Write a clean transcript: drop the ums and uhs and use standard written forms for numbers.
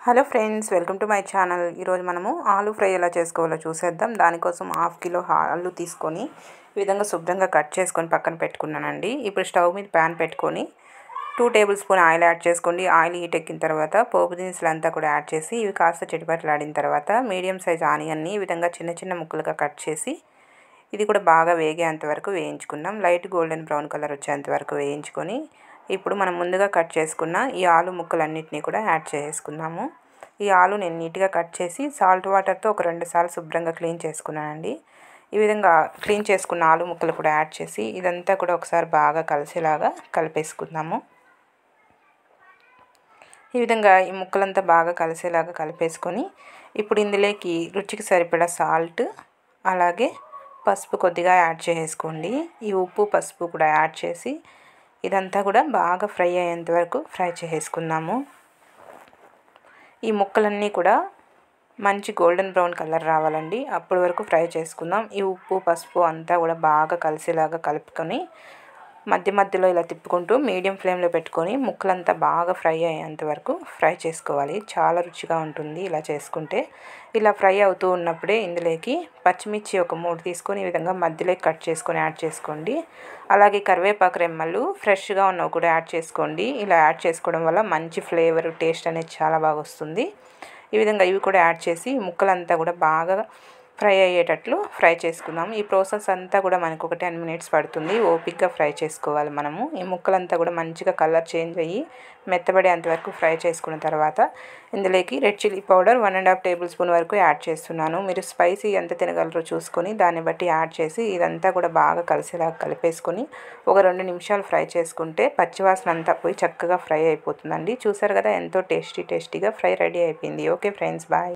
Hello friends, welcome to my channel. ఈరోజు మనము ఆలు ఫ్రై ఎలా చేసుకోవాలో చూసేద్దాం. దానికోసం హాఫ్ కిలో ఆలు తీసుకొని ఈ విధంగా శుభ్రంగా కట్ చేసుకొని పక్కన పెట్టుకున్నానండి. ఇప్పుడు స్టవ్ మీద ప్యాన్ పెట్టుకొని 2 టేబుల్ స్పూన్ ఆయిల్ యాడ్ చేసుకోండి. ఆయిల్ హీట్ ఎక్కిన తర్వాత పోపు దినుసులు అంతా కూడా యాడ్ చేసి ఇవి కాస్త చిటపటలాడిన తర్వాత మీడియం సైజ్ ఆనియన్ని ఈ విధంగా చిన్న చిన్న ముక్కలుగా కట్ చేసి ఇది కూడా బాగా వేగేంత వరకు వేయించుకుందాం. లైట్ గోల్డెన్ బ్రౌన్ కలర్ వచ్చేంత వరకు వేయించుకొని ఇప్పుడు మనం ముందుగా కట్ చేసుకున్న ఈ ఆలు ముక్కలన్నిటినీ కూడా యాడ్ చేసుకుందాము. ఈ ఆలు నేను నీట్గా కట్ చేసి సాల్ట్ వాటర్తో ఒక 2 సార్లు శుభ్రంగా క్లీన్ చేసుకున్నానండి. ఈ విధంగా క్లీన్ చేసుకున్న ఆలు ముక్కలు కూడా యాడ్ చేసి ఇదంతా కూడా ఒకసారి బాగా కలిసేలాగా కలిపేసుకుందాము. ఈ విధంగా ఈ ముక్కలంతా బాగా కలిసేలాగా కలిపేసుకొని ఇప్పుడు ఇందులోకి రుచికి సరిపడా సాల్ట్ అలాగే పసుపు కొద్దిగా యాడ్ చేసుకోండి. ఈ ఉప్పు పసుపు కూడా యాడ్ చేసి ఇదంతా కూడా బాగా ఫ్రై అయ్యేంత వరకు ఫ్రై చేసుకుందాము. ఈ ముక్కలన్నీ కూడా మంచి గోల్డెన్ బ్రౌన్ కలర్ రావాలండి, అప్పటి వరకు ఫ్రై చేసుకుందాం. ఈ ఉప్పు పసుపు అంతా కూడా బాగా కలిసేలాగా కలుపుకొని మధ్య మధ్యలో ఇలా తిప్పుకుంటూ మీడియం ఫ్లేమ్లో పెట్టుకొని ముక్కలంతా బాగా ఫ్రై అయ్యేంత వరకు ఫ్రై చేసుకోవాలి. చాలా రుచిగా ఉంటుంది ఇలా చేసుకుంటే. ఇలా ఫ్రై అవుతూ ఉన్నప్పుడే ఇందులోకి పచ్చిమిర్చి ఒక 3 తీసుకొని ఈ విధంగా మధ్యలో కట్ చేసుకొని యాడ్ చేసుకోండి. అలాగే కరివేపాకు రెమ్మలు ఫ్రెష్గా ఉన్నవి కూడా యాడ్ చేసుకోండి. ఇలా యాడ్ చేసుకోవడం వల్ల మంచి ఫ్లేవర్ టేస్ట్ అనేది చాలా బాగా వస్తుంది. ఈ విధంగా ఇవి కూడా యాడ్ చేసి ముక్కలంతా కూడా బాగా ఫ్రై అయ్యేటట్లు ఫ్రై చేసుకుందాం. ఈ ప్రాసెస్ అంతా కూడా మనకు ఒక 10 మినిట్స్ పడుతుంది. ఓపిక్గా ఫ్రై చేసుకోవాలి మనము. ఈ ముక్కలంతా కూడా మంచిగా కలర్ చేంజ్ అయ్యి మెత్తబడేంత వరకు ఫ్రై చేసుకున్న తర్వాత ఇందులోకి red chilli powder 1½ table spoon వరకు యాడ్ చేస్తున్నాను. మీరు స్పైసీ ఎంత తినగలరో చూసుకొని దాన్ని బట్టి యాడ్ చేసి ఇదంతా కూడా బాగా కలిసేలాగా కలిపేసుకొని ఒక 2 నిమిషాలు ఫ్రై చేసుకుంటే పచ్చివాసన అంతా పోయి చక్కగా ఫ్రై అయిపోతుందండి. చూసారు కదా, ఎంతో టేస్టీగా ఫ్రై రెడీ అయిపోయింది. Okay friends, bye.